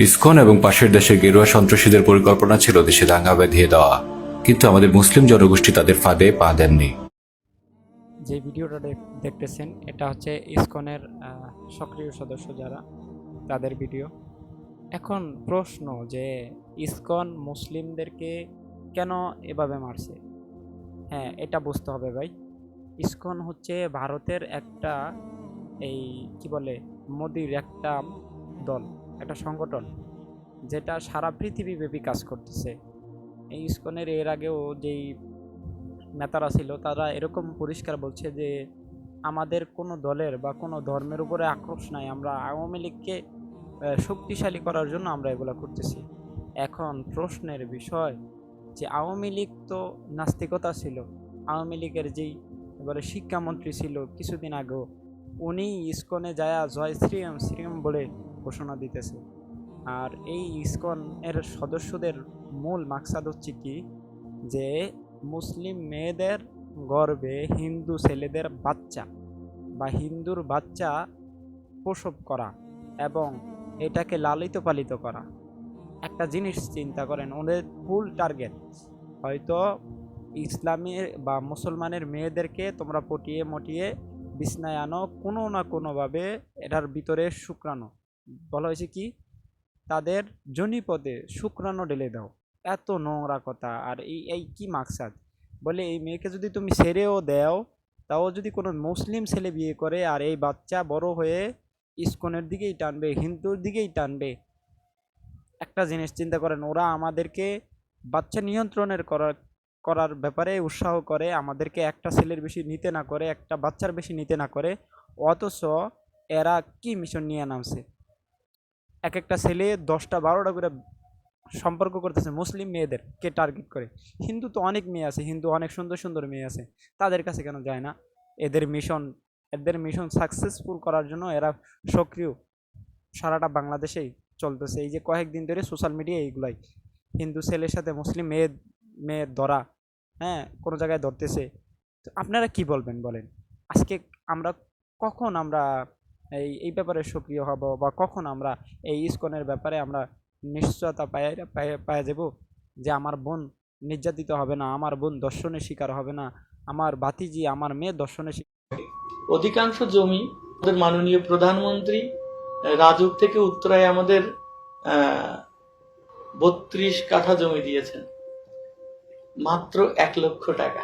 ISKCON এবং পাশের দেশের গেরুয়া সন্ত্রাসীদের পরিকল্পনা ছিল দেশে দাঙ্গা বাঁধিয়ে দেওয়া, কিন্তু আমাদের মুসলিম জনগোষ্ঠী তাদের ফাঁদে পা দেননি। যে ভিডিওটা দেখতেছেন এটা হচ্ছে ইসকনের সক্রিয় সদস্য যারা, তাদের ভিডিও। এখন প্রশ্ন যে ইসকন মুসলিমদেরকে কেন এভাবে মারছে? হ্যাঁ, এটা বুঝতে হবে ভাই। ইসকন হচ্ছে ভারতের একটা, এই কি বলে, মোদির একটা দল, একটা সংগঠন, যেটা সারা পৃথিবীব্যাপী কাজ করতেছে। এই ইসকনের এর আগেও যেই নেতারা ছিল তারা এরকম পরিষ্কার বলছে যে আমাদের কোনো দলের বা কোনো ধর্মের উপরে আক্রোশ নাই, আমরা আওয়ামী লীগকে শক্তিশালী করার জন্য আমরা এগুলো করতেছি। এখন প্রশ্নের বিষয় যে আওয়ামী লীগ তো নাস্তিকতা ছিল। আওয়ামী লীগের যেই এবারে শিক্ষামন্ত্রী ছিল কিছুদিন আগেও, উনি ইসকনে যায়া জয় শ্রীরাম শ্রীরাম বলে ঘোষণা দিতেছে। আর এই ইসকন এর সদস্যদের মূল মাকসাদ হচ্ছে কি, যে মুসলিম মেয়েদের গর্ভে হিন্দু ছেলেদের বাচ্চা বা হিন্দুর বাচ্চা প্রসব করা এবং এটাকে লালিত পালিত করা। একটা জিনিস চিন্তা করেন, ওদের ফুল টার্গেট হয়তো ইসলামের বা মুসলমানের মেয়েদেরকে তোমরা পটিয়ে মটিয়ে বিছনায় আনো, কোনো না কোনোভাবে এটার ভিতরে শুক্রাণু, বলা হয়েছে কি, তাদের জনিপদে শুক্রাণু ঢেলে দাও। এত নোংরা কথা। আর এই এই কি মাকসাদ? বলে এই মেয়েকে যদি তুমি ছেড়েও দাও, তাও যদি কোনো মুসলিম ছেলে বিয়ে করে আর এই বাচ্চা বড় হয়ে ইসকনের দিকেই টানবে, হিন্দুর দিকেই টানবে। একটা জিনিস চিন্তা করেন, ওরা আমাদেরকে বাচ্চা নিয়ন্ত্রণের করার ব্যাপারে উৎসাহ করে, আমাদেরকে একটা ছেলের বেশি নিতে না করে, একটা বাচ্চার বেশি নিতে না করে, অথচ এরা কি মিশন নিয়ে নামছে? এক একটা ছেলে 10টা 12টা করে সম্পর্ক করতেছে মুসলিম মেয়েদেরকে টার্গেট করে। হিন্দু তো অনেক মেয়ে আছে, হিন্দু অনেক সুন্দর সুন্দর মেয়ে আছে, তাদের কাছে কেন যায় না? এদের মিশন এদের মিশন সাকসেসফুল করার জন্য এরা সক্রিয় সারাটা বাংলাদেশেই চলতেছে। এই যে কয়েকদিন ধরে সোশ্যাল মিডিয়া এইগুলাই, হিন্দু ছেলের সাথে মুসলিম মেয়ের ধরা, হ্যাঁ, কোনো জায়গায় ধরতেছে। তো আপনারা কি বলবেন বলেন? আজকে আমরা কখন আমরা এই ব্যাপারে সক্রিয় হব, বা কখন আমরা এই ইসকনের ব্যাপারে আমরা নিশ্চয়তা পায়ে যাব যে আমার বোন নির্যাতিত হবে না, আমার বোন দর্শনের শিকার হবে না, আমার ভাতিজি আমার মেয়ে দর্শনের শিকার। অধিকাংশ জমি আমাদের মাননীয় প্রধানমন্ত্রী রাজুক থেকে উত্তরায় আমাদের 32 কাঠা জমি দিয়েছেন মাত্র 1 লক্ষ টাকা।